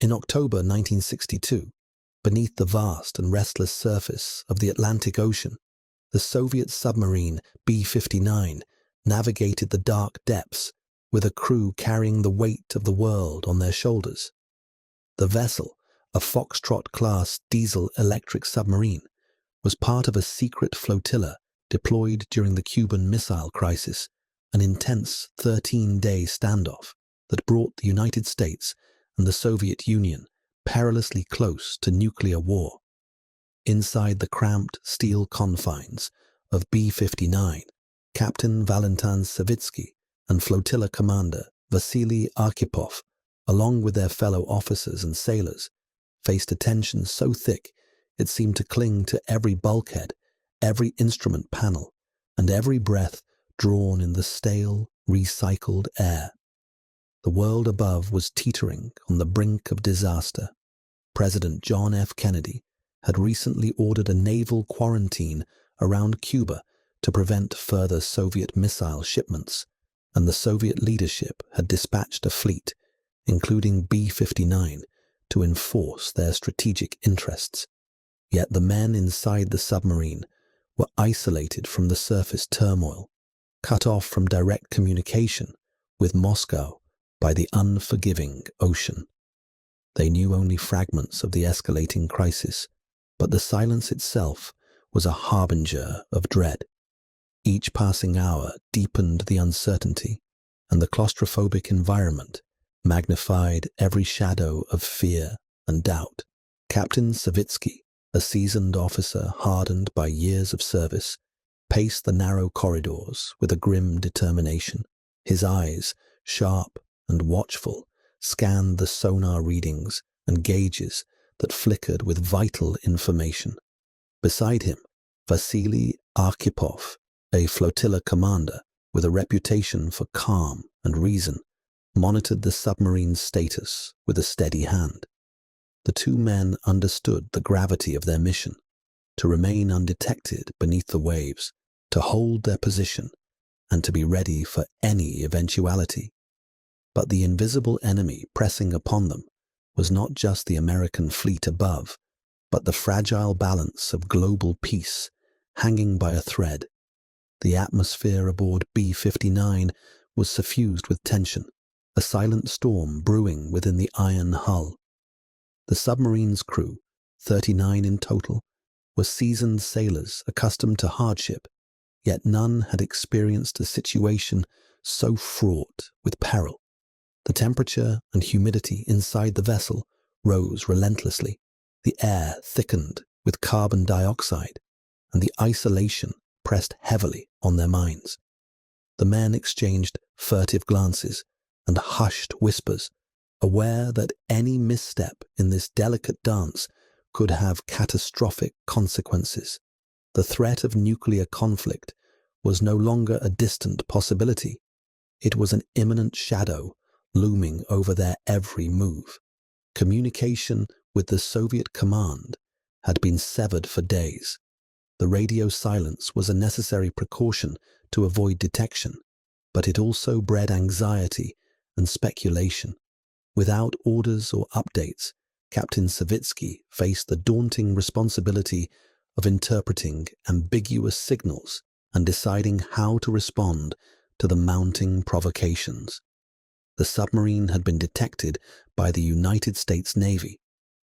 In October 1962, beneath the vast and restless surface of the Atlantic Ocean, the Soviet submarine B-59 navigated the dark depths with a crew carrying the weight of the world on their shoulders. The vessel, a Foxtrot-class diesel-electric submarine, was part of a secret flotilla deployed during the Cuban Missile Crisis, an intense 13-day standoff that brought the United States and the Soviet Union perilously close to nuclear war. Inside the cramped steel confines of B-59, Captain Valentin Savitsky and flotilla commander Vasili Arkhipov, along with their fellow officers and sailors, faced a tension so thick it seemed to cling to every bulkhead, every instrument panel, and every breath drawn in the stale, recycled air. The world above was teetering on the brink of disaster. President John F. Kennedy had recently ordered a naval quarantine around Cuba to prevent further Soviet missile shipments, and the Soviet leadership had dispatched a fleet, including B-59, to enforce their strategic interests. Yet the men inside the submarine were isolated from the surface turmoil, cut off from direct communication with Moscow by the unforgiving ocean. They knew only fragments of the escalating crisis, but the silence itself was a harbinger of dread. Each passing hour deepened the uncertainty, and the claustrophobic environment magnified every shadow of fear and doubt. Captain Savitsky, a seasoned officer hardened by years of service, paced the narrow corridors with a grim determination. His eyes, sharp and watchful, scanned the sonar readings and gauges that flickered with vital information. Beside him, Vasili Arkhipov, a flotilla commander with a reputation for calm and reason, monitored the submarine's status with a steady hand. The two men understood the gravity of their mission: to remain undetected beneath the waves, to hold their position, and to be ready for any eventuality. But the invisible enemy pressing upon them was not just the American fleet above, but the fragile balance of global peace hanging by a thread. The atmosphere aboard B-59 was suffused with tension, a silent storm brewing within the iron hull. The submarine's crew, 39 in total, were seasoned sailors accustomed to hardship, yet none had experienced a situation so fraught with peril. The temperature and humidity inside the vessel rose relentlessly. The air thickened with carbon dioxide, and the isolation pressed heavily on their minds. The men exchanged furtive glances and hushed whispers, aware that any misstep in this delicate dance could have catastrophic consequences. The threat of nuclear conflict was no longer a distant possibility. It was an imminent shadow looming over their every move. Communication with the Soviet command had been severed for days. The radio silence was a necessary precaution to avoid detection, but it also bred anxiety and speculation. Without orders or updates, Captain Savitsky faced the daunting responsibility of interpreting ambiguous signals and deciding how to respond to the mounting provocations. The submarine had been detected by the United States Navy,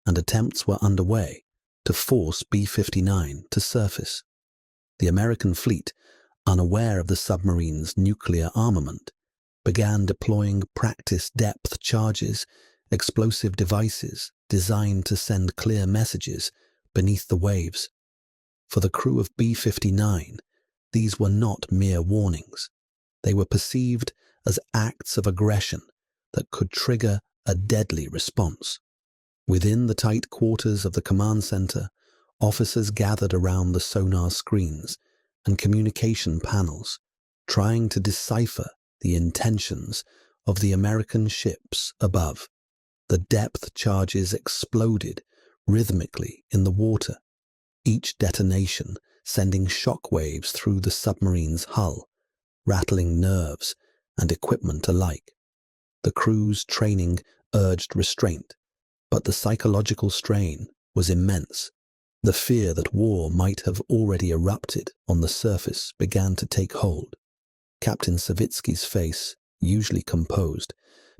and attempts were underway to force B-59 to surface. The American fleet, unaware of the submarine's nuclear armament, began deploying practice depth charges, explosive devices designed to send clear messages beneath the waves. For the crew of B-59, these were not mere warnings. They were perceived as acts of aggression that could trigger a deadly response. Within the tight quarters of the command center, officers gathered around the sonar screens and communication panels, trying to decipher the intentions of the American ships above. The depth charges exploded rhythmically in the water, each detonation sending shockwaves through the submarine's hull, rattling nerves and equipment alike. The crew's training urged restraint, But the psychological strain was immense. The fear that war might have already erupted on the surface began to take hold. Captain Savitsky's face, usually composed,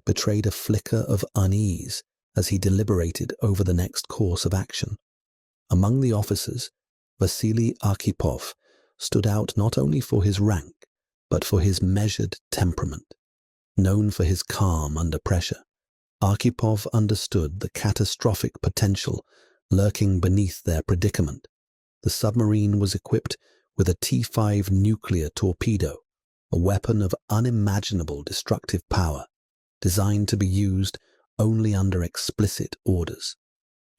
betrayed a flicker of unease as he deliberated over the next course of action. Among the officers, Vasili Arkhipov stood out not only for his rank, but for his measured temperament. Known for his calm under pressure, Arkhipov understood the catastrophic potential lurking beneath their predicament. The submarine was equipped with a T-5 nuclear torpedo, a weapon of unimaginable destructive power, designed to be used only under explicit orders.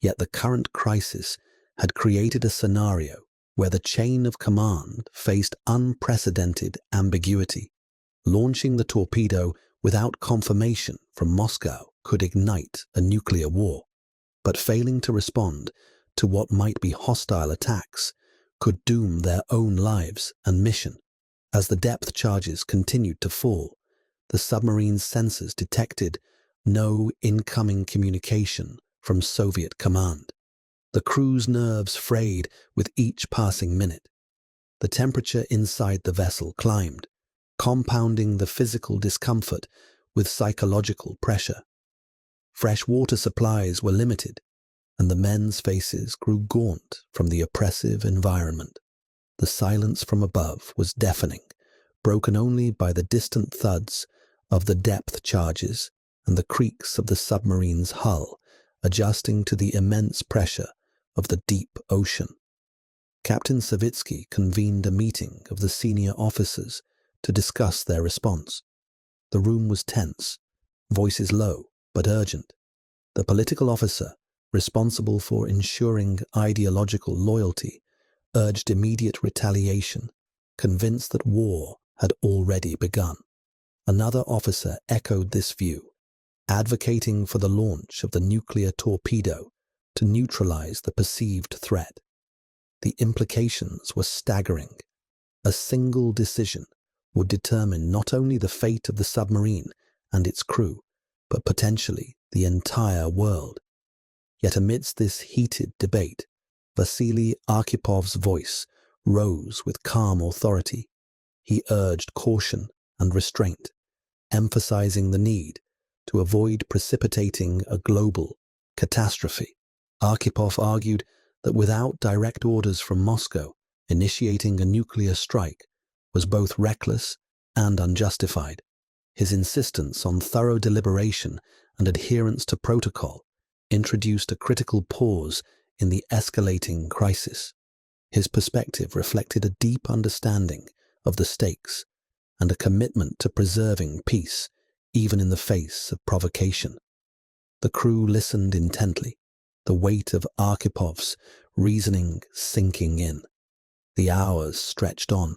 Yet the current crisis had created a scenario where the chain of command faced unprecedented ambiguity. Launching the torpedo without confirmation from Moscow could ignite a nuclear war, but failing to respond to what might be hostile attacks could doom their own lives and mission. As the depth charges continued to fall, the submarine's sensors detected no incoming communication from Soviet command. The crew's nerves frayed with each passing minute. The temperature inside the vessel climbed, compounding the physical discomfort with psychological pressure. Fresh water supplies were limited, and the men's faces grew gaunt from the oppressive environment. The silence from above was deafening, broken only by the distant thuds of the depth charges and the creaks of the submarine's hull adjusting to the immense pressure of the deep ocean. Captain Savitsky convened a meeting of the senior officers to discuss their response. The room was tense, voices low but urgent. The political officer, responsible for ensuring ideological loyalty, urged immediate retaliation, convinced that war had already begun. Another officer echoed this view, advocating for the launch of the nuclear torpedo to neutralize the perceived threat. The implications were staggering. A single decision would determine not only the fate of the submarine and its crew, but potentially the entire world. Yet amidst this heated debate, Vasili Arkhipov's voice rose with calm authority. He urged caution and restraint, emphasizing the need to avoid precipitating a global catastrophe. Arkhipov argued that without direct orders from Moscow, initiating a nuclear strike was both reckless and unjustified. His insistence on thorough deliberation and adherence to protocol introduced a critical pause in the escalating crisis. His perspective reflected a deep understanding of the stakes and a commitment to preserving peace even in the face of provocation. The crew listened intently, the weight of Arkhipov's reasoning sinking in. The hours stretched on,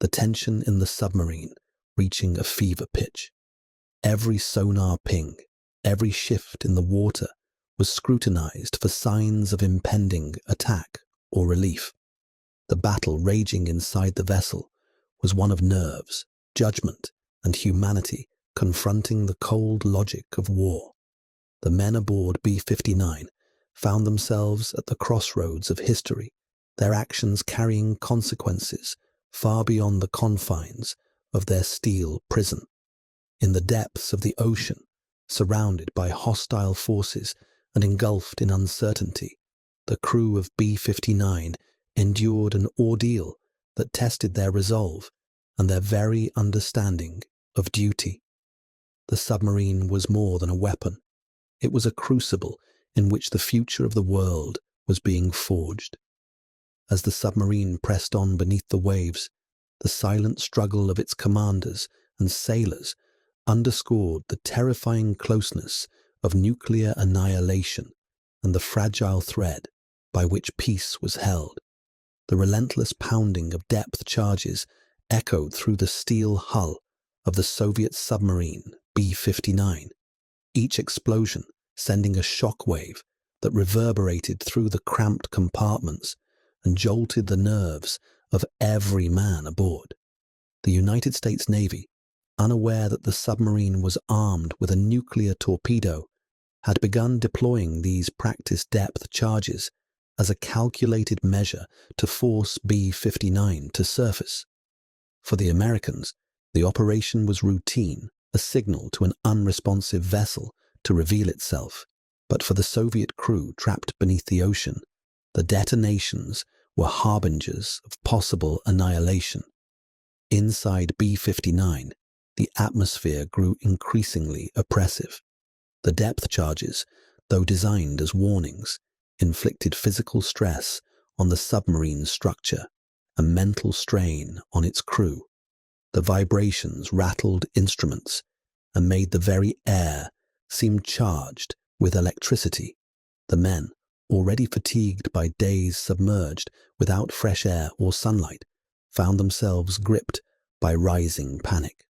the tension in the submarine reaching a fever pitch. Every sonar ping, every shift in the water was scrutinized for signs of impending attack or relief. The battle raging inside the vessel was one of nerves, judgment, and humanity confronting the cold logic of war. The men aboard B-59 found themselves at the crossroads of history, their actions carrying consequences far beyond the confines of their steel prison. In the depths of the ocean, surrounded by hostile forces and engulfed in uncertainty, the crew of B-59 endured an ordeal that tested their resolve and their very understanding of duty. The submarine was more than a weapon. It was a crucible in which the future of the world was being forged. As the submarine pressed on beneath the waves, the silent struggle of its commanders and sailors underscored the terrifying closeness of nuclear annihilation and the fragile thread by which peace was held. The relentless pounding of depth charges echoed through the steel hull of the Soviet submarine B-59, each explosion sending a shock wave that reverberated through the cramped compartments and jolted the nerves of every man aboard. The United States Navy, unaware that the submarine was armed with a nuclear torpedo, had begun deploying these practice depth charges as a calculated measure to force B-59 to surface. For the Americans, the operation was routine, a signal to an unresponsive vessel to reveal itself. But for the Soviet crew trapped beneath the ocean, the detonations were harbingers of possible annihilation. Inside B-59, the atmosphere grew increasingly oppressive. The depth charges, though designed as warnings, inflicted physical stress on the submarine's structure, a mental strain on its crew. The vibrations rattled instruments and made the very air seem charged with electricity. The men, already fatigued by days submerged without fresh air or sunlight, found themselves gripped by rising panic.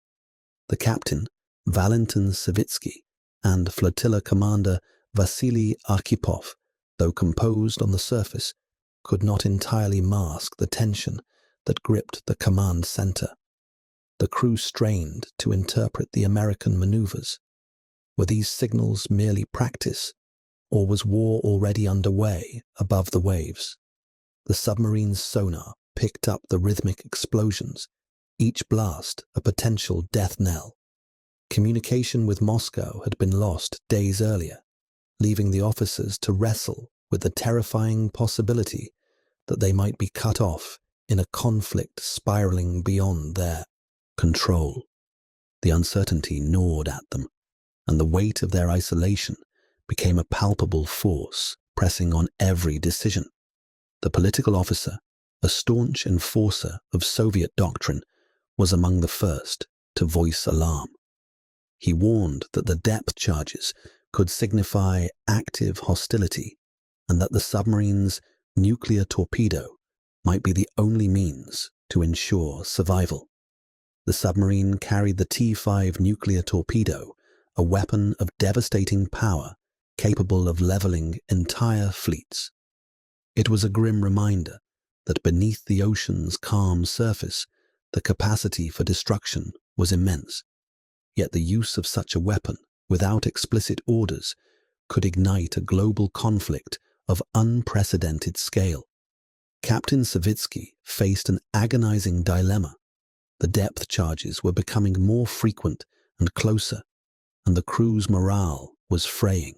The captain, Valentin Savitsky, and flotilla commander Vasili Arkhipov, though composed on the surface, could not entirely mask the tension that gripped the command center. The crew strained to interpret the American maneuvers. Were these signals merely practice, or was war already underway above the waves? The submarine's sonar picked up the rhythmic explosions, each blast a potential death knell. Communication with Moscow had been lost days earlier, leaving the officers to wrestle with the terrifying possibility that they might be cut off in a conflict spiraling beyond their control. The uncertainty gnawed at them, and the weight of their isolation became a palpable force pressing on every decision. The political officer, a staunch enforcer of Soviet doctrine, was among the first to voice alarm. He warned that the depth charges could signify active hostility and that the submarine's nuclear torpedo might be the only means to ensure survival. The submarine carried the T-5 nuclear torpedo, a weapon of devastating power capable of leveling entire fleets. It was a grim reminder that beneath the ocean's calm surface, the capacity for destruction was immense. Yet the use of such a weapon, without explicit orders, could ignite a global conflict of unprecedented scale. Captain Savitsky faced an agonizing dilemma. The depth charges were becoming more frequent and closer, and the crew's morale was fraying.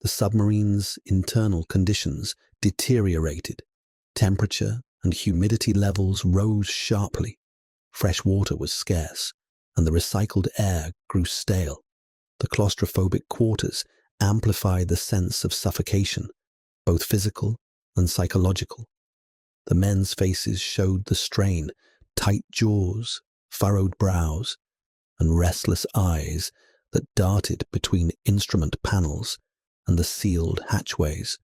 The submarine's internal conditions deteriorated. Temperature and humidity levels rose sharply. Fresh water was scarce, and the recycled air grew stale. The claustrophobic quarters amplified the sense of suffocation, both physical and psychological. The men's faces showed the strain, tight jaws, furrowed brows, and restless eyes that darted between instrument panels and the sealed hatchways.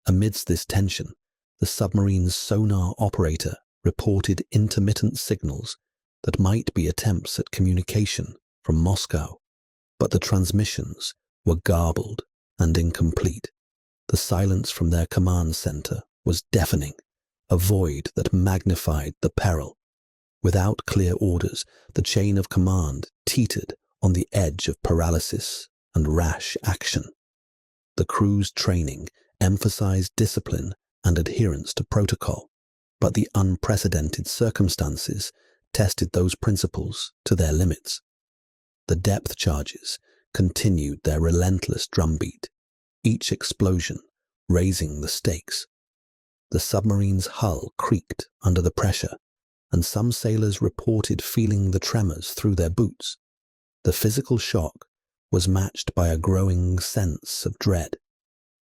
Amidst this tension, the submarine's sonar operator reported intermittent signals that might be attempts at communication from Moscow, but the transmissions were garbled and incomplete. The silence from their command center was deafening, a void that magnified the peril. Without clear orders, the chain of command teetered on the edge of paralysis and rash action. The crew's training emphasized discipline and adherence to protocol, but the unprecedented circumstances tested those principles to their limits. The depth charges continued their relentless drumbeat, each explosion raising the stakes. The submarine's hull creaked under the pressure, and some sailors reported feeling the tremors through their boots. The physical shock was matched by a growing sense of dread.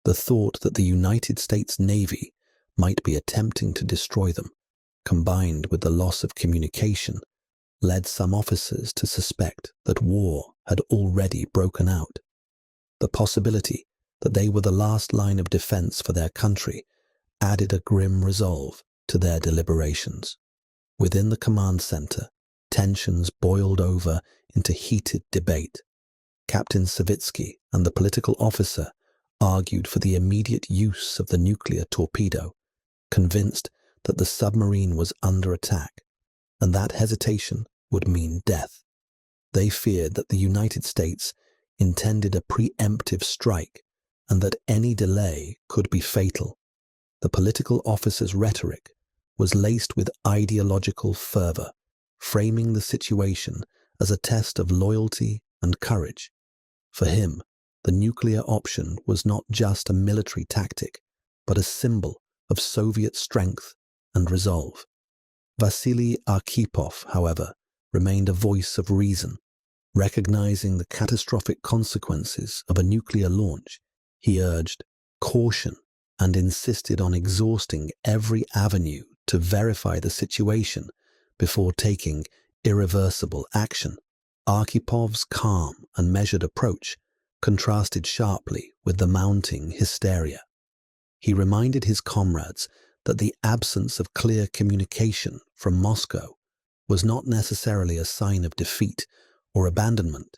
The thought that the United States Navy might be attempting to destroy them, combined with the loss of communication, led some officers to suspect that war had already broken out. The possibility that they were the last line of defense for their country added a grim resolve to their deliberations. Within the command center, tensions boiled over into heated debate. Captain Savitsky and the political officer argued for the immediate use of the nuclear torpedo, convinced that the submarine was under attack, and that hesitation would mean death. They feared that the United States, intended a preemptive strike and that any delay could be fatal. The political officer's rhetoric was laced with ideological fervor, framing the situation as a test of loyalty and courage. For him, the nuclear option was not just a military tactic, but a symbol of Soviet strength and resolve. Vasili Arkhipov, however, remained a voice of reason. Recognizing the catastrophic consequences of a nuclear launch, he urged caution and insisted on exhausting every avenue to verify the situation before taking irreversible action. Archipov's calm and measured approach contrasted sharply with the mounting hysteria. He reminded his comrades that the absence of clear communication from Moscow was not necessarily a sign of defeat or abandonment,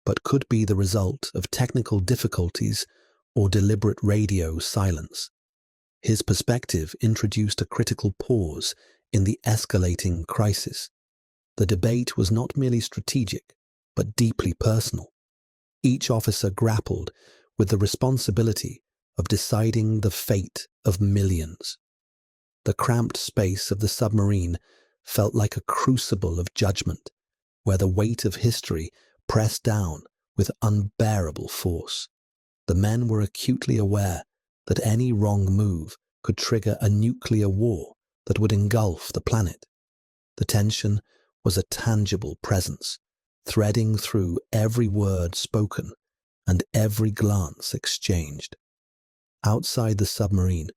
but could be the result of technical difficulties or deliberate radio silence. His perspective introduced a critical pause in the escalating crisis. The debate was not merely strategic, but deeply personal. Each officer grappled with the responsibility of deciding the fate of millions. The cramped space of the submarine felt like a crucible of judgment, where the weight of history pressed down with unbearable force. The men were acutely aware that any wrong move could trigger a nuclear war that would engulf the planet. The tension was a tangible presence, threading through every word spoken and every glance exchanged. Outside the submarine,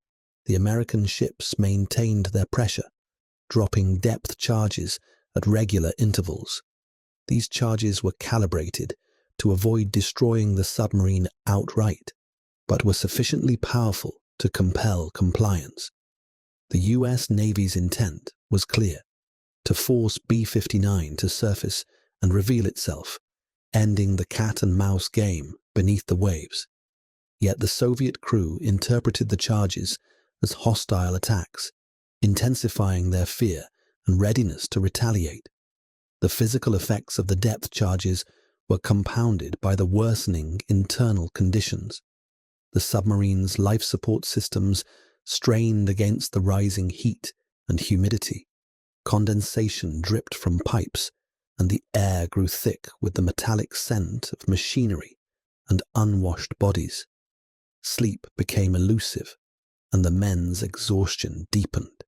the American ships maintained their pressure, dropping depth charges at regular intervals. These charges were calibrated to avoid destroying the submarine outright, but were sufficiently powerful to compel compliance. The U.S. Navy's intent was clear: to force B-59 to surface and reveal itself, ending the cat-and-mouse game beneath the waves. Yet the Soviet crew interpreted the charges as hostile attacks, intensifying their fear and readiness to retaliate. The physical effects of the depth charges were compounded by the worsening internal conditions. The submarine's life support systems strained against the rising heat and humidity. Condensation dripped from pipes, and the air grew thick with the metallic scent of machinery and unwashed bodies. Sleep became elusive, and the men's exhaustion deepened.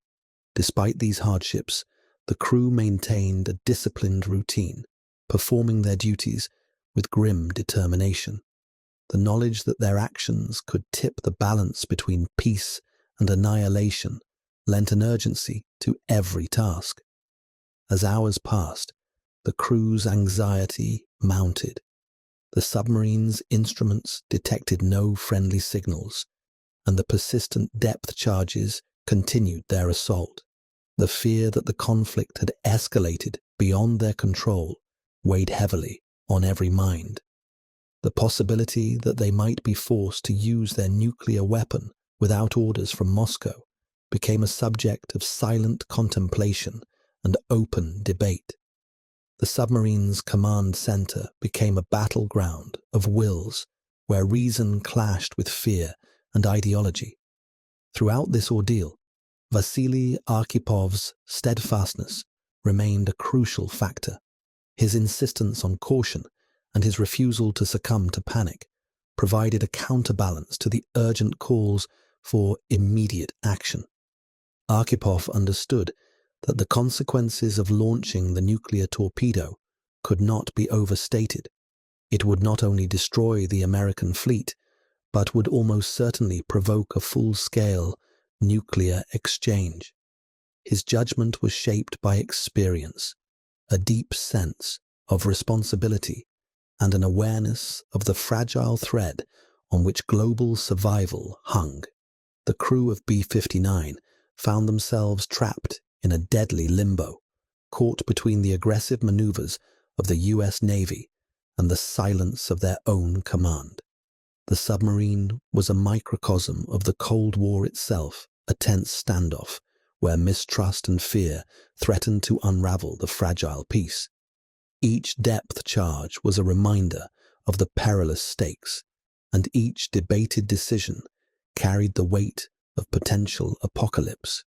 Despite these hardships, the crew maintained a disciplined routine, performing their duties with grim determination. The knowledge that their actions could tip the balance between peace and annihilation lent an urgency to every task. As hours passed, the crew's anxiety mounted. The submarine's instruments detected no friendly signals, and the persistent depth charges continued their assault. The fear that the conflict had escalated beyond their control weighed heavily on every mind. The possibility that they might be forced to use their nuclear weapon without orders from Moscow became a subject of silent contemplation and open debate. The submarine's command center became a battleground of wills where reason clashed with fear and ideology. Throughout this ordeal, Vasili Arkhipov's steadfastness remained a crucial factor. His insistence on caution and his refusal to succumb to panic provided a counterbalance to the urgent calls for immediate action. Arkhipov understood that the consequences of launching the nuclear torpedo could not be overstated. It would not only destroy the American fleet, but would almost certainly provoke a full-scale nuclear exchange. His judgment was shaped by experience, a deep sense of responsibility, and an awareness of the fragile thread on which global survival hung. The crew of B-59 found themselves trapped in a deadly limbo, caught between the aggressive maneuvers of the U.S. Navy and the silence of their own command. The submarine was a microcosm of the Cold War itself, a tense standoff where mistrust and fear threatened to unravel the fragile peace. Each depth charge was a reminder of the perilous stakes, and each debated decision carried the weight of potential apocalypse.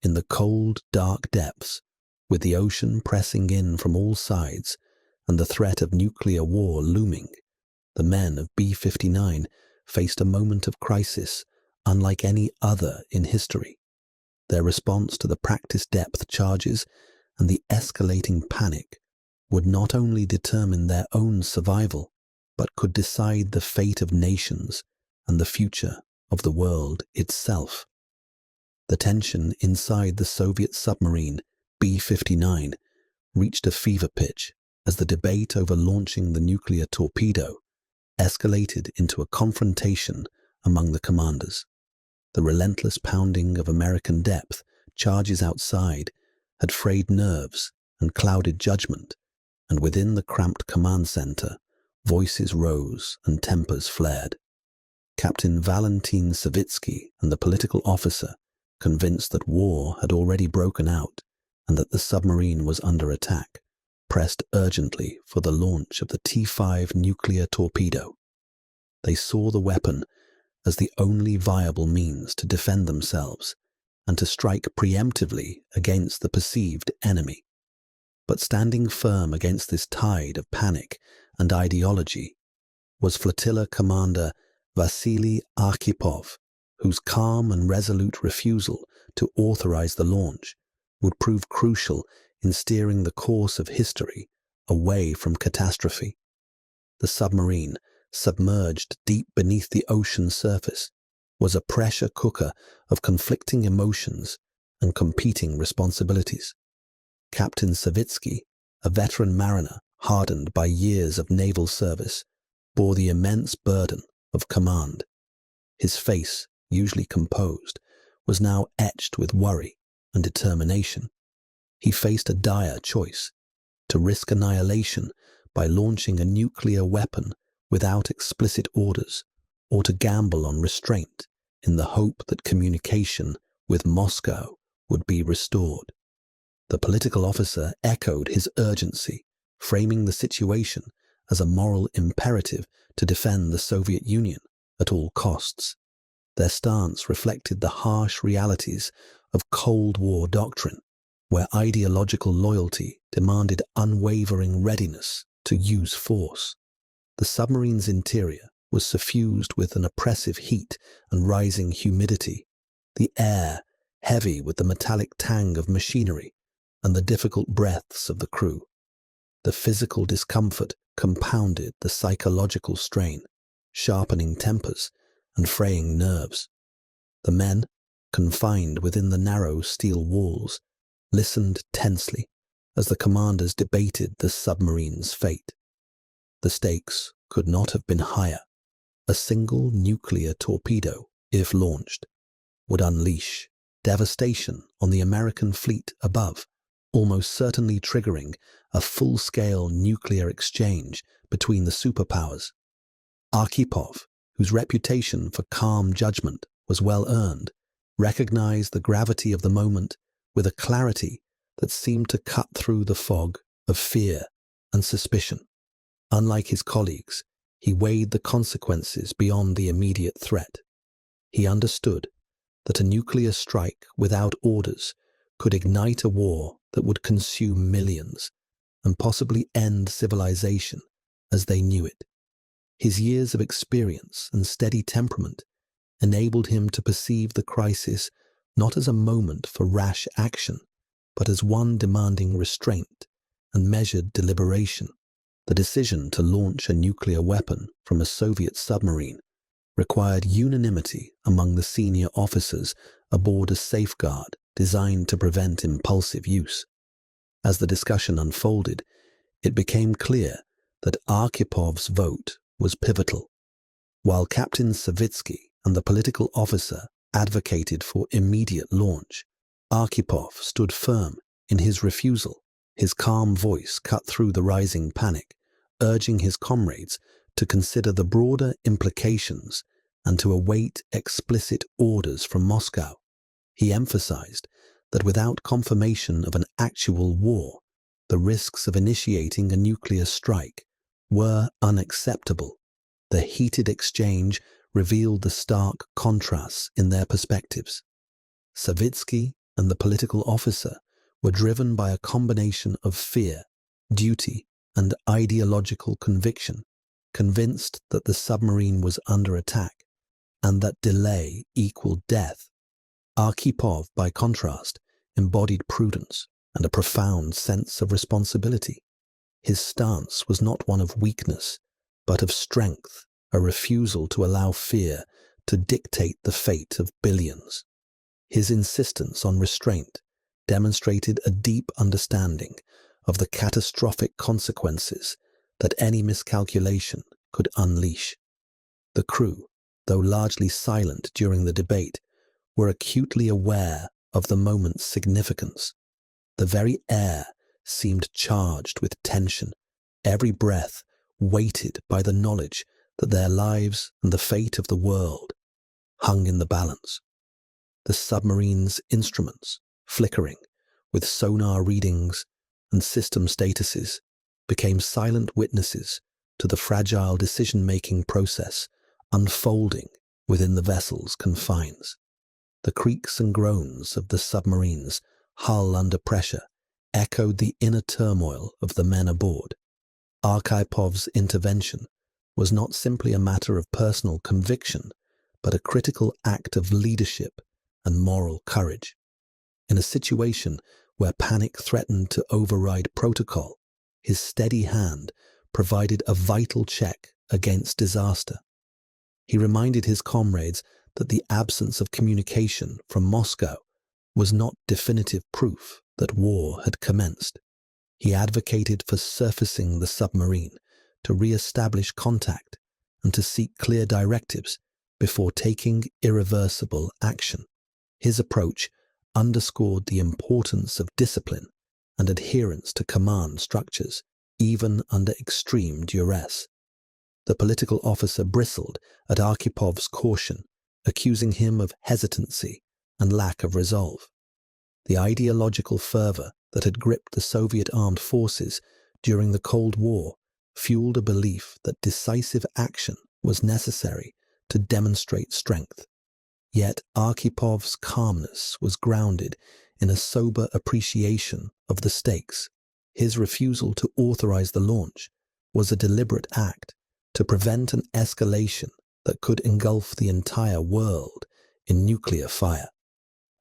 In the cold, dark depths, with the ocean pressing in from all sides and the threat of nuclear war looming, the men of B-59 faced a moment of crisis unlike any other in history. Their response to the practice depth charges and the escalating panic would not only determine their own survival, but could decide the fate of nations and the future of the world itself. The tension inside the Soviet submarine B-59 reached a fever pitch as the debate over launching the nuclear torpedo escalated into a confrontation among the commanders. The relentless pounding of American depth charges outside had frayed nerves and clouded judgment, and within the cramped command center, voices rose and tempers flared. Captain Valentin Savitsky and the political officer, convinced that war had already broken out and that the submarine was under attack, pressed urgently for the launch of the T-5 nuclear torpedo. They saw the weapon as the only viable means to defend themselves and to strike preemptively against the perceived enemy. But standing firm against this tide of panic and ideology was flotilla commander Vasili Arkhipov, whose calm and resolute refusal to authorize the launch would prove crucial in steering the course of history away from catastrophe. The submarine, submerged deep beneath the ocean surface, was a pressure cooker of conflicting emotions and competing responsibilities. Captain Savitsky, a veteran mariner hardened by years of naval service, bore the immense burden of command. His face, usually composed, was now etched with worry and determination. He faced a dire choice: to risk annihilation by launching a nuclear weapon without explicit orders, or to gamble on restraint in the hope that communication with Moscow would be restored. The political officer echoed his urgency, framing the situation as a moral imperative to defend the Soviet Union at all costs. Their stance reflected the harsh realities of Cold War doctrine, where ideological loyalty demanded unwavering readiness to use force. The submarine's interior was suffused with an oppressive heat and rising humidity, the air heavy with the metallic tang of machinery and the difficult breaths of the crew. The physical discomfort compounded the psychological strain, sharpening tempers and fraying nerves. The men, confined within the narrow steel walls, listened tensely as the commanders debated the submarine's fate. The stakes could not have been higher. A single nuclear torpedo, if launched, would unleash devastation on the American fleet above, almost certainly triggering a full-scale nuclear exchange between the superpowers. Arkhipov, whose reputation for calm judgment was well earned, recognized the gravity of the moment with a clarity that seemed to cut through the fog of fear and suspicion. Unlike his colleagues, he weighed the consequences beyond the immediate threat. He understood that a nuclear strike without orders could ignite a war that would consume millions and possibly end civilization as they knew it. His years of experience and steady temperament enabled him to perceive the crisis not as a moment for rash action, but as one demanding restraint and measured deliberation. The decision to launch a nuclear weapon from a Soviet submarine required unanimity among the senior officers aboard a safeguard designed to prevent impulsive use. As the discussion unfolded, it became clear that Archipov's vote was pivotal. While Captain Savitsky and the political officer advocated for immediate launch, Arkhipov stood firm in his refusal. His calm voice cut through the rising panic, urging his comrades to consider the broader implications and to await explicit orders from Moscow. He emphasized that without confirmation of an actual war, the risks of initiating a nuclear strike were unacceptable. The heated exchange revealed the stark contrasts in their perspectives. Savitsky and the political officer were driven by a combination of fear, duty, and ideological conviction, convinced that the submarine was under attack and that delay equaled death. Arkhipov, by contrast, embodied prudence and a profound sense of responsibility. His stance was not one of weakness, but of strength, a refusal to allow fear to dictate the fate of billions. His insistence on restraint demonstrated a deep understanding of the catastrophic consequences that any miscalculation could unleash. The crew, though largely silent during the debate, were acutely aware of the moment's significance. The very air seemed charged with tension, every breath weighted by the knowledge that their lives and the fate of the world hung in the balance. The submarine's instruments, flickering with sonar readings and system statuses, became silent witnesses to the fragile decision-making process unfolding within the vessel's confines. The creaks and groans of the submarine's hull under pressure echoed the inner turmoil of the men aboard. Arkhipov's intervention was not simply a matter of personal conviction, but a critical act of leadership and moral courage. In a situation where panic threatened to override protocol, his steady hand provided a vital check against disaster. He reminded his comrades that the absence of communication from Moscow was not definitive proof that war had commenced. He advocated for surfacing the submarine to re-establish contact and to seek clear directives before taking irreversible action. His approach underscored the importance of discipline and adherence to command structures, even under extreme duress. The political officer bristled at Arkhipov's caution, accusing him of hesitancy and lack of resolve. The ideological fervor that had gripped the Soviet armed forces during the Cold War fueled a belief that decisive action was necessary to demonstrate strength. Yet Arkhipov's calmness was grounded in a sober appreciation of the stakes. His refusal to authorize the launch was a deliberate act to prevent an escalation that could engulf the entire world in nuclear fire.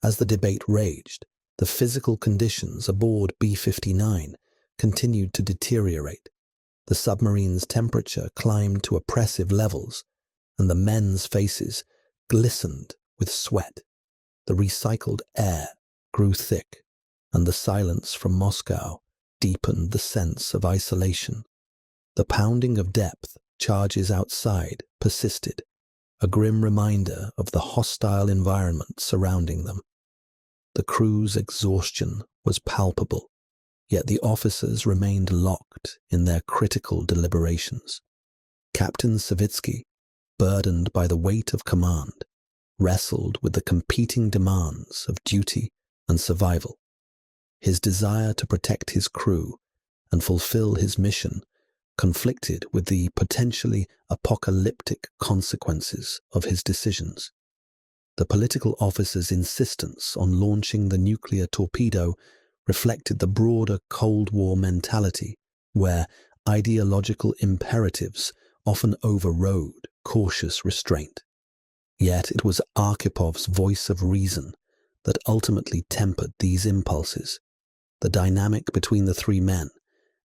As the debate raged, the physical conditions aboard B-59 continued to deteriorate. The submarine's temperature climbed to oppressive levels, and the men's faces glistened with sweat. The recycled air grew thick, and the silence from Moscow deepened the sense of isolation. The pounding of depth charges outside persisted, a grim reminder of the hostile environment surrounding them. The crew's exhaustion was palpable, yet the officers remained locked in their critical deliberations. Captain Savitsky, burdened by the weight of command, wrestled with the competing demands of duty and survival. His desire to protect his crew and fulfill his mission conflicted with the potentially apocalyptic consequences of his decisions. The political officer's insistence on launching the nuclear torpedo reflected the broader Cold War mentality, where ideological imperatives often overrode cautious restraint. Yet it was Arkhipov's voice of reason that ultimately tempered these impulses. The dynamic between the three men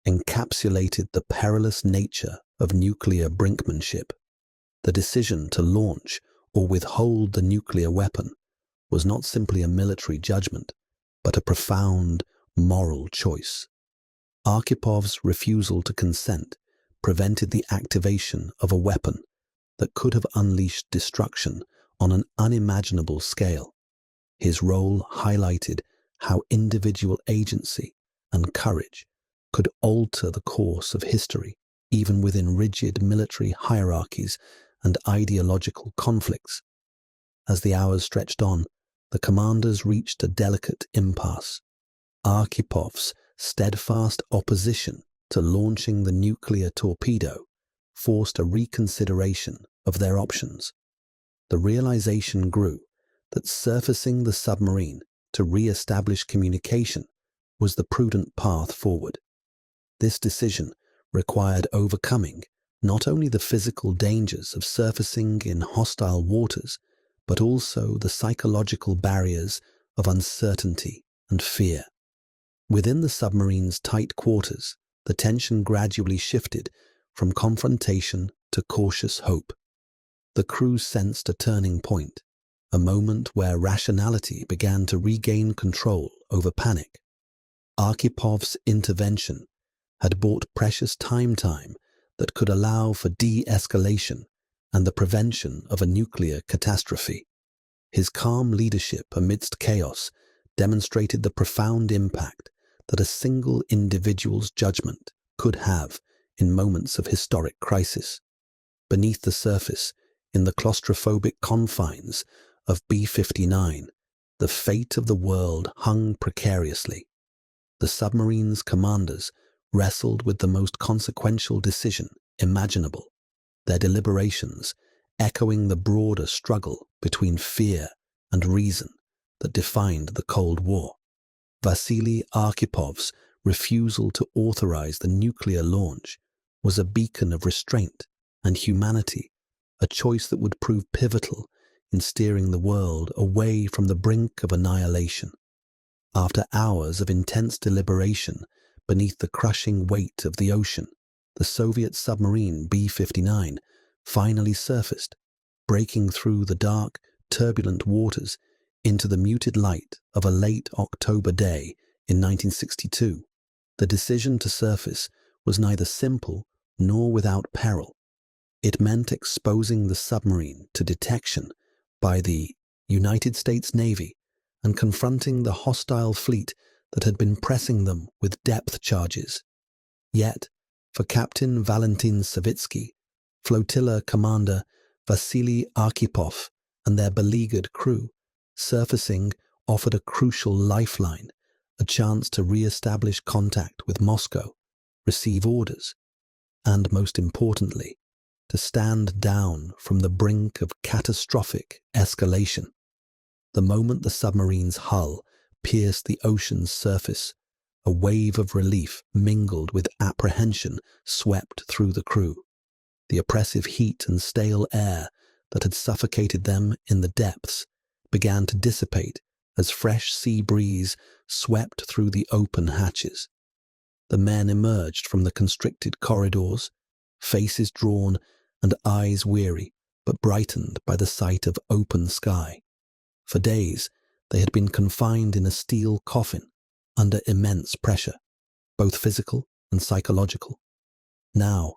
encapsulated the perilous nature of nuclear brinkmanship. The decision to launch or withhold the nuclear weapon was not simply a military judgment, but a profound moral choice. Arkhipov's refusal to consent prevented the activation of a weapon that could have unleashed destruction on an unimaginable scale. His role highlighted how individual agency and courage could alter the course of history, even within rigid military hierarchies and ideological conflicts. As the hours stretched on, the commanders reached a delicate impasse. Arkhipov's steadfast opposition to launching the nuclear torpedo forced a reconsideration of their options. The realization grew that surfacing the submarine to re-establish communication was the prudent path forward. This decision required overcoming not only the physical dangers of surfacing in hostile waters, but also the psychological barriers of uncertainty and fear. Within the submarine's tight quarters, the tension gradually shifted from confrontation to cautious hope. The crew sensed a turning point, a moment where rationality began to regain control over panic. Archipov's intervention had bought precious time that could allow for de-escalation and the prevention of a nuclear catastrophe. His calm leadership amidst chaos demonstrated the profound impact that a single individual's judgment could have in moments of historic crisis. Beneath the surface, in the claustrophobic confines of B-59, the fate of the world hung precariously. The submarine's commanders wrestled with the most consequential decision imaginable, their deliberations echoing the broader struggle between fear and reason that defined the Cold War. Vasili Arkhipov's refusal to authorize the nuclear launch was a beacon of restraint and humanity, a choice that would prove pivotal in steering the world away from the brink of annihilation. After hours of intense deliberation beneath the crushing weight of the ocean, the Soviet submarine B-59 finally surfaced, breaking through the dark, turbulent waters into the muted light of a late October day in 1962. The decision to surface was neither simple nor without peril. It meant exposing the submarine to detection by the United States Navy and confronting the hostile fleet that had been pressing them with depth charges. Yet, for Captain Valentin Savitsky, flotilla commander Vasili Arkhipov, and their beleaguered crew, surfacing offered a crucial lifeline, a chance to re-establish contact with Moscow, receive orders, and most importantly, to stand down from the brink of catastrophic escalation. The moment the submarine's hull pierced the ocean's surface, a wave of relief mingled with apprehension swept through the crew. The oppressive heat and stale air that had suffocated them in the depths began to dissipate as fresh sea breeze swept through the open hatches. The men emerged from the constricted corridors, faces drawn and eyes weary, but brightened by the sight of open sky. For days, they had been confined in a steel coffin under immense pressure, both physical and psychological. Now,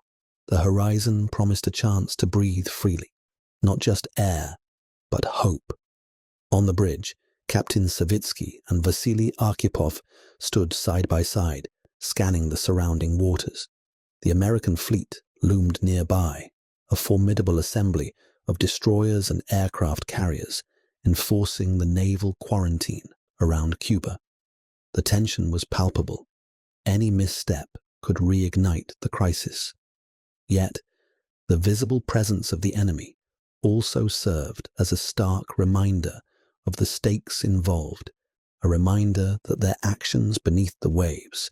the horizon promised a chance to breathe freely, not just air, but hope. On the bridge, Captain Savitsky and Vasili Arkhipov stood side by side, scanning the surrounding waters. The American fleet loomed nearby, a formidable assembly of destroyers and aircraft carriers, enforcing the naval quarantine around Cuba. The tension was palpable. Any misstep could reignite the crisis. Yet, the visible presence of the enemy also served as a stark reminder of the stakes involved, a reminder that their actions beneath the waves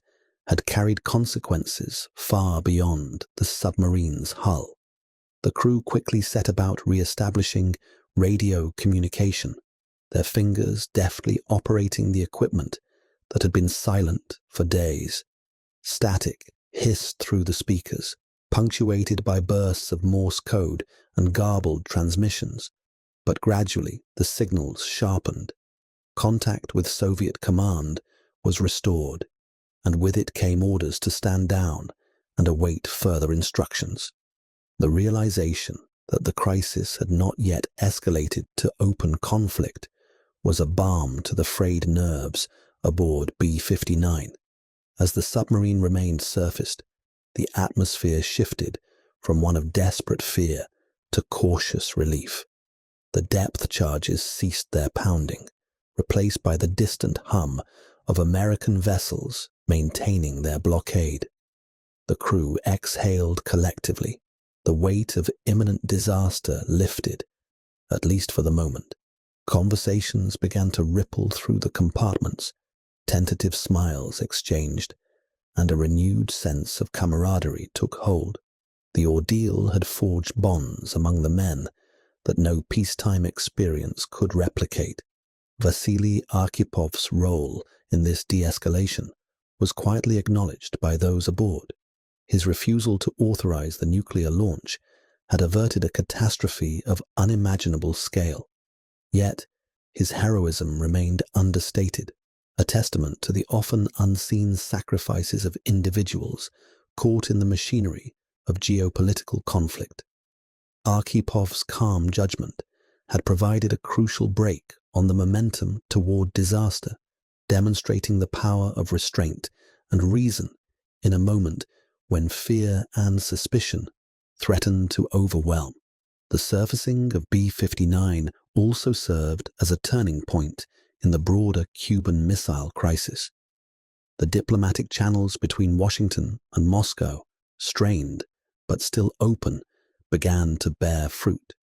had carried consequences far beyond the submarine's hull. The crew quickly set about re-establishing radio communication, their fingers deftly operating the equipment that had been silent for days. Static hissed through the speakers, punctuated by bursts of Morse code and garbled transmissions. But gradually the signals sharpened. Contact with Soviet command was restored, and with it came orders to stand down and await further instructions. The realization that the crisis had not yet escalated to open conflict was a balm to the frayed nerves aboard B-59. As the submarine remained surfaced, the atmosphere shifted from one of desperate fear to cautious relief. The depth charges ceased their pounding, replaced by the distant hum of American vessels maintaining their blockade. The crew exhaled collectively. The weight of imminent disaster lifted, at least for the moment. Conversations began to ripple through the compartments, tentative smiles exchanged, and a renewed sense of camaraderie took hold. The ordeal had forged bonds among the men that no peacetime experience could replicate. Vasili Arkhipov's role in this de-escalation was quietly acknowledged by those aboard. His refusal to authorize the nuclear launch had averted a catastrophe of unimaginable scale. Yet, his heroism remained understated, a testament to the often unseen sacrifices of individuals caught in the machinery of geopolitical conflict. Arkhipov's calm judgment had provided a crucial break on the momentum toward disaster, demonstrating the power of restraint and reason in a moment when fear and suspicion threatened to overwhelm. The surfacing of B-59 also served as a turning point in the broader Cuban Missile Crisis. The diplomatic channels between Washington and Moscow, strained but still open, began to bear fruit.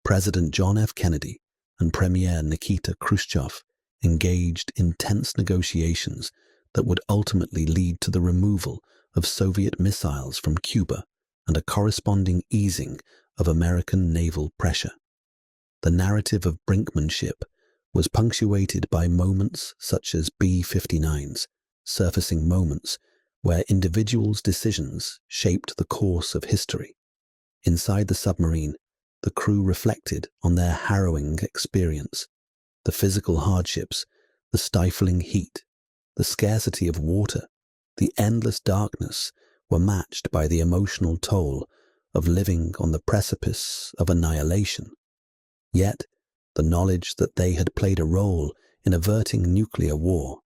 President John F. Kennedy and Premier Nikita Khrushchev engaged in tense negotiations that would ultimately lead to the removal of Soviet missiles from Cuba and a corresponding easing of American naval pressure. The narrative of brinkmanship was punctuated by moments such as B-59's, surfacing moments where individuals' decisions shaped the course of history. Inside the submarine, the crew reflected on their harrowing experience. The physical hardships, the stifling heat, the scarcity of water, the endless darkness were matched by the emotional toll of living on the precipice of annihilation. Yet, the knowledge that they had played a role in averting nuclear war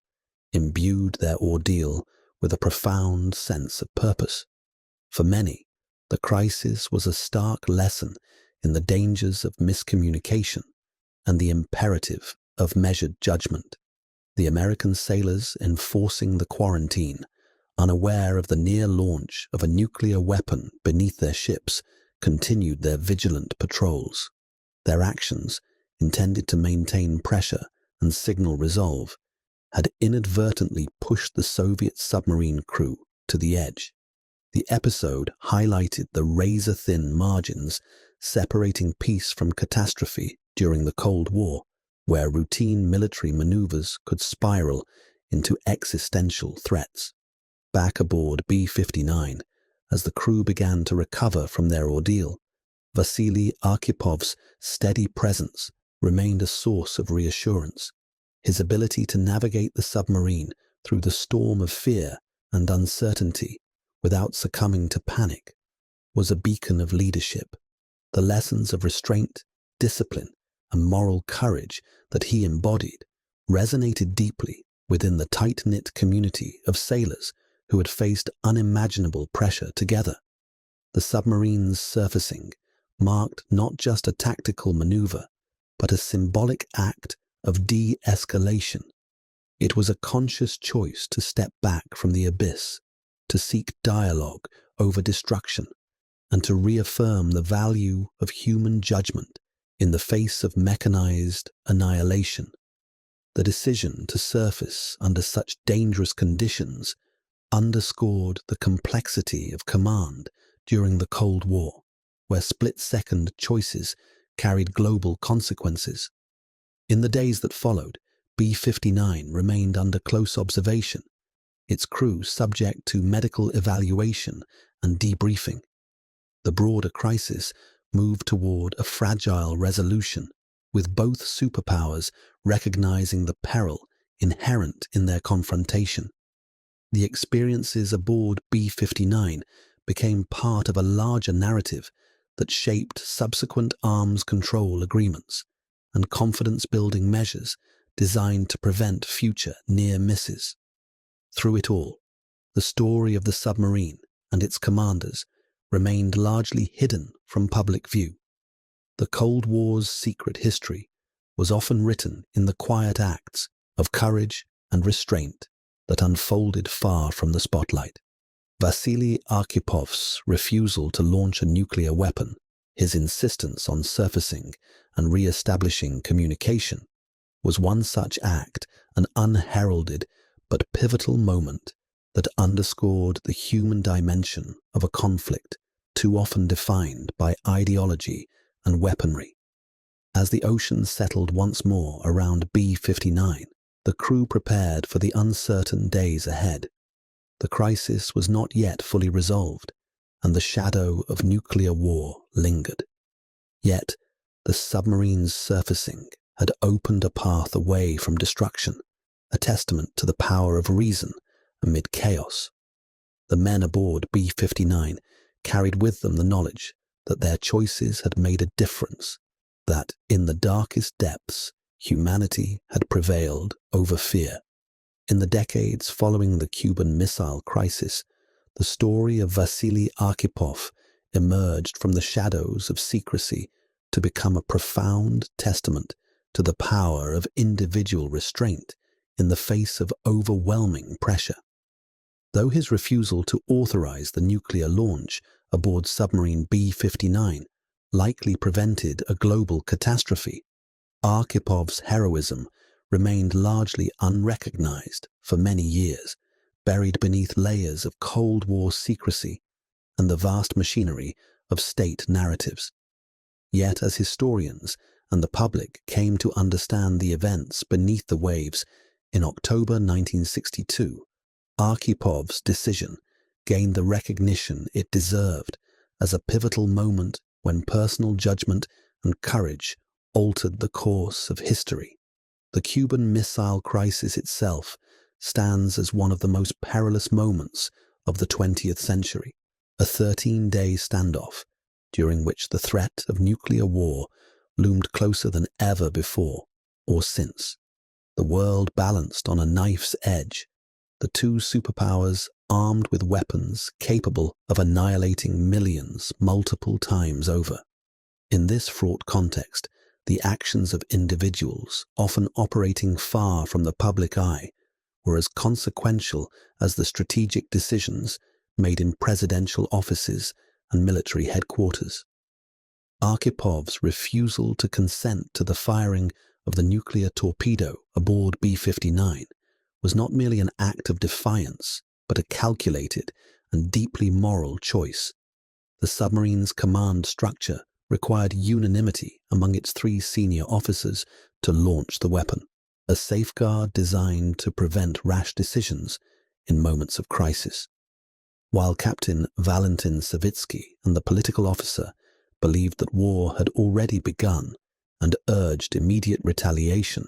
imbued their ordeal with a profound sense of purpose. For many, the crisis was a stark lesson in the dangers of miscommunication and the imperative of measured judgment. The American sailors enforcing the quarantine, unaware of the near launch of a nuclear weapon beneath their ships, continued their vigilant patrols. Their actions, intended to maintain pressure and signal resolve, had inadvertently pushed the Soviet submarine crew to the edge. The episode highlighted the razor-thin margins separating peace from catastrophe during the Cold War, where routine military maneuvers could spiral into existential threats. Back aboard B-59, as the crew began to recover from their ordeal, Vasili Arkhipov's steady presence remained a source of reassurance. His ability to navigate the submarine through the storm of fear and uncertainty without succumbing to panic was a beacon of leadership. The lessons of restraint, discipline, and moral courage that he embodied resonated deeply within the tight-knit community of sailors who had faced unimaginable pressure together. The submarine's surfacing marked not just a tactical maneuver, but a symbolic act of de-escalation. It was a conscious choice to step back from the abyss, to seek dialogue over destruction, and to reaffirm the value of human judgment in the face of mechanized annihilation. The decision to surface under such dangerous conditions underscored the complexity of command during the Cold War, where split-second choices carried global consequences. In the days that followed, B-59 remained under close observation, its crew subject to medical evaluation and debriefing. The broader crisis moved toward a fragile resolution, with both superpowers recognizing the peril inherent in their confrontation. The experiences aboard B-59 became part of a larger narrative that shaped subsequent arms control agreements and confidence-building measures designed to prevent future near misses. Through it all, the story of the submarine and its commanders remained largely hidden from public view. The Cold War's secret history was often written in the quiet acts of courage and restraint that unfolded far from the spotlight. Vasili Arkhipov's refusal to launch a nuclear weapon, his insistence on surfacing and re-establishing communication, was one such act, an unheralded but pivotal moment that underscored the human dimension of a conflict too often defined by ideology and weaponry. As the ocean settled once more around B-59, the crew prepared for the uncertain days ahead. The crisis was not yet fully resolved, and the shadow of nuclear war lingered. Yet, the submarine's surfacing had opened a path away from destruction, a testament to the power of reason amid chaos. The men aboard B-59 carried with them the knowledge that their choices had made a difference, that in the darkest depths, humanity had prevailed over fear. In the decades following the Cuban Missile Crisis, the story of Vasili Arkhipov emerged from the shadows of secrecy to become a profound testament to the power of individual restraint in the face of overwhelming pressure. Though his refusal to authorize the nuclear launch aboard submarine B-59 likely prevented a global catastrophe, Arkhipov's heroism remained largely unrecognized for many years, buried beneath layers of Cold War secrecy and the vast machinery of state narratives. Yet as historians and the public came to understand the events beneath the waves, in October 1962, Arkhipov's decision gained the recognition it deserved as a pivotal moment when personal judgment and courage altered the course of history. The Cuban Missile Crisis itself stands as one of the most perilous moments of the 20th century, a 13-day standoff during which the threat of nuclear war loomed closer than ever before or since. The world balanced on a knife's edge, the two superpowers armed with weapons capable of annihilating millions multiple times over. In this fraught context, the actions of individuals, often operating far from the public eye, were as consequential as the strategic decisions made in presidential offices and military headquarters. Arkhipov's refusal to consent to the firing of the nuclear torpedo aboard B-59 was not merely an act of defiance, but a calculated and deeply moral choice. The submarine's command structure required unanimity among its 3 senior officers to launch the weapon, a safeguard designed to prevent rash decisions in moments of crisis. While Captain Valentin Savitsky and the political officer believed that war had already begun and urged immediate retaliation,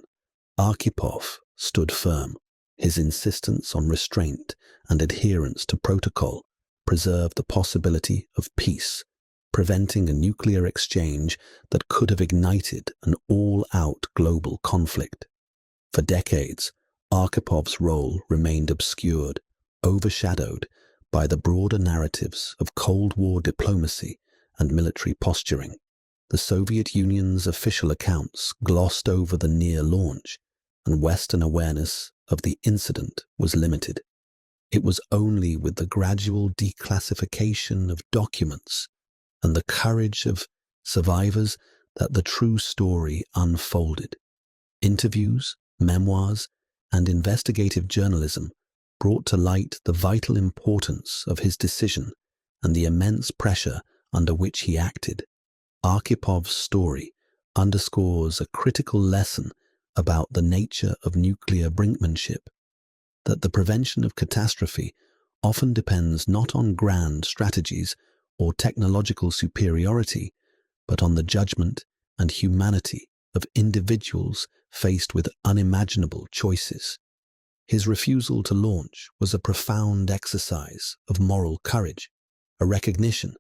Arkhipov stood firm. His insistence on restraint and adherence to protocol preserved the possibility of peace, preventing a nuclear exchange that could have ignited an all-out global conflict. For decades, Arkhipov's role remained obscured, overshadowed by the broader narratives of Cold War diplomacy and military posturing. The Soviet Union's official accounts glossed over the near launch, and Western awareness of the incident was limited. It was only with the gradual declassification of documents and the courage of survivors that the true story unfolded. Interviews, memoirs, and investigative journalism brought to light the vital importance of his decision and the immense pressure under which he acted. Arkhipov's story underscores a critical lesson about the nature of nuclear brinkmanship, that the prevention of catastrophe often depends not on grand strategies or technological superiority, but on the judgment and humanity of individuals faced with unimaginable choices. His refusal to launch was a profound exercise of moral courage, a recognition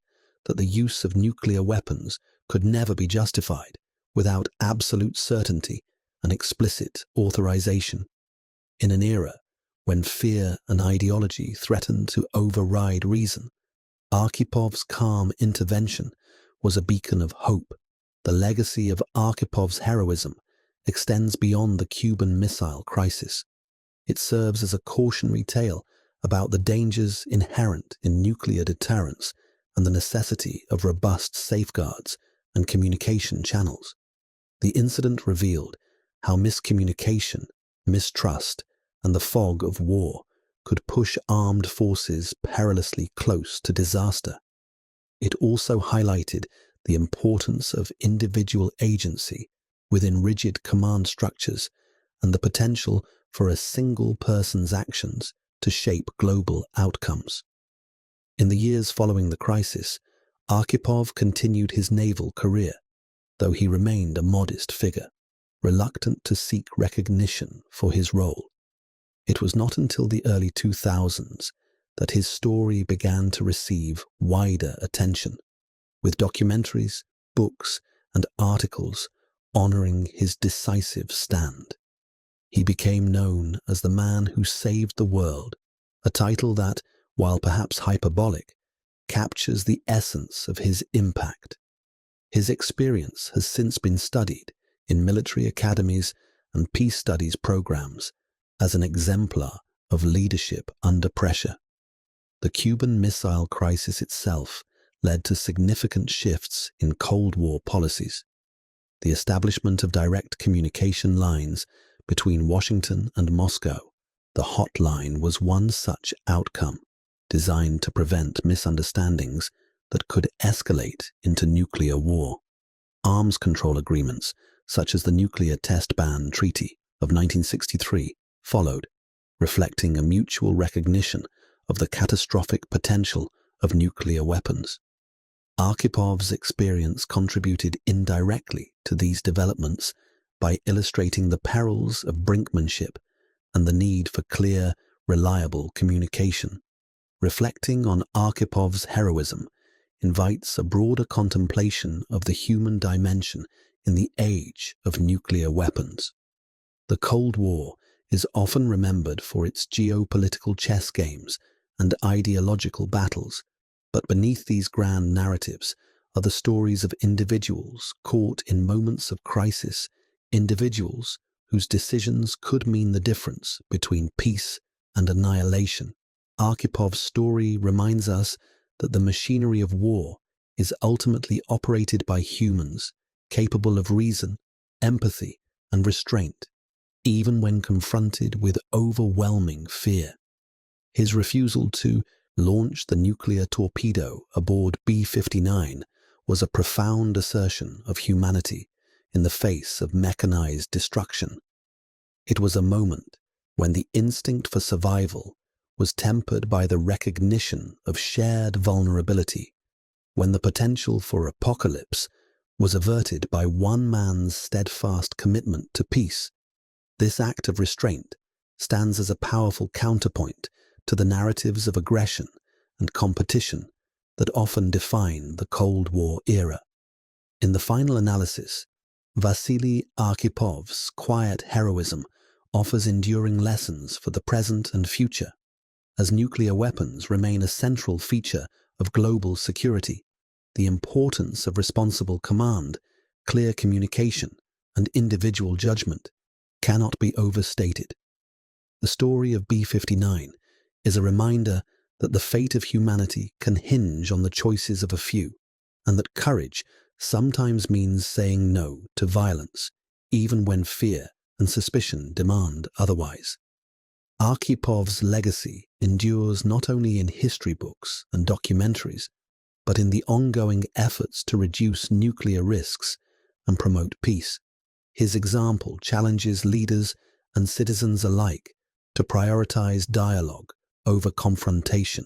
that the use of nuclear weapons could never be justified without absolute certainty and explicit authorization. In an era when fear and ideology threatened to override reason, Arkhipov's calm intervention was a beacon of hope. The legacy of Arkhipov's heroism extends beyond the Cuban Missile Crisis. It serves as a cautionary tale about the dangers inherent in nuclear deterrence and the necessity of robust safeguards and communication channels. The incident revealed how miscommunication, mistrust, and the fog of war could push armed forces perilously close to disaster. It also highlighted the importance of individual agency within rigid command structures and the potential for a single person's actions to shape global outcomes. In the years following the crisis, Arkhipov continued his naval career, though he remained a modest figure, reluctant to seek recognition for his role. It was not until the early 2000s that his story began to receive wider attention, with documentaries, books, and articles honoring his decisive stand. He became known as the man who saved the world, a title that, while perhaps hyperbolic, captures the essence of his impact. His experience has since been studied in military academies and peace studies programs as an exemplar of leadership under pressure. The Cuban Missile Crisis itself led to significant shifts in Cold War policies. The establishment of direct communication lines between Washington and Moscow, the hotline, was one such outcome, designed to prevent misunderstandings that could escalate into nuclear war. Arms control agreements, such as the Nuclear Test Ban Treaty of 1963, followed, reflecting a mutual recognition of the catastrophic potential of nuclear weapons. Arkhipov's experience contributed indirectly to these developments by illustrating the perils of brinkmanship and the need for clear, reliable communication. Reflecting on Arkhipov's heroism invites a broader contemplation of the human dimension in the age of nuclear weapons. The Cold War is often remembered for its geopolitical chess games and ideological battles, but beneath these grand narratives are the stories of individuals caught in moments of crisis, individuals whose decisions could mean the difference between peace and annihilation. Arkhipov's story reminds us that the machinery of war is ultimately operated by humans, capable of reason, empathy, and restraint, even when confronted with overwhelming fear. His refusal to launch the nuclear torpedo aboard B-59 was a profound assertion of humanity in the face of mechanized destruction. It was a moment when the instinct for survival was tempered by the recognition of shared vulnerability, when the potential for apocalypse was averted by one man's steadfast commitment to peace. This act of restraint stands as a powerful counterpoint to the narratives of aggression and competition that often define the Cold War era. In the final analysis, Vasili Arkhipov's quiet heroism offers enduring lessons for the present and future. As nuclear weapons remain a central feature of global security, the importance of responsible command, clear communication, and individual judgment cannot be overstated. The story of B-59 is a reminder that the fate of humanity can hinge on the choices of a few, and that courage sometimes means saying no to violence, even when fear and suspicion demand otherwise. Arkhipov's legacy endures not only in history books and documentaries, but in the ongoing efforts to reduce nuclear risks and promote peace. His example challenges leaders and citizens alike to prioritize dialogue over confrontation,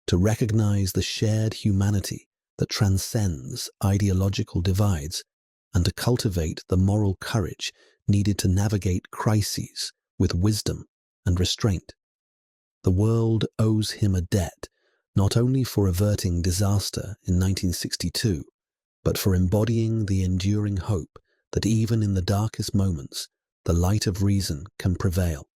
to recognize the shared humanity that transcends ideological divides, and to cultivate the moral courage needed to navigate crises with wisdom and restraint. The world owes him a debt not only for averting disaster in 1962, but for embodying the enduring hope that even in the darkest moments, the light of reason can prevail.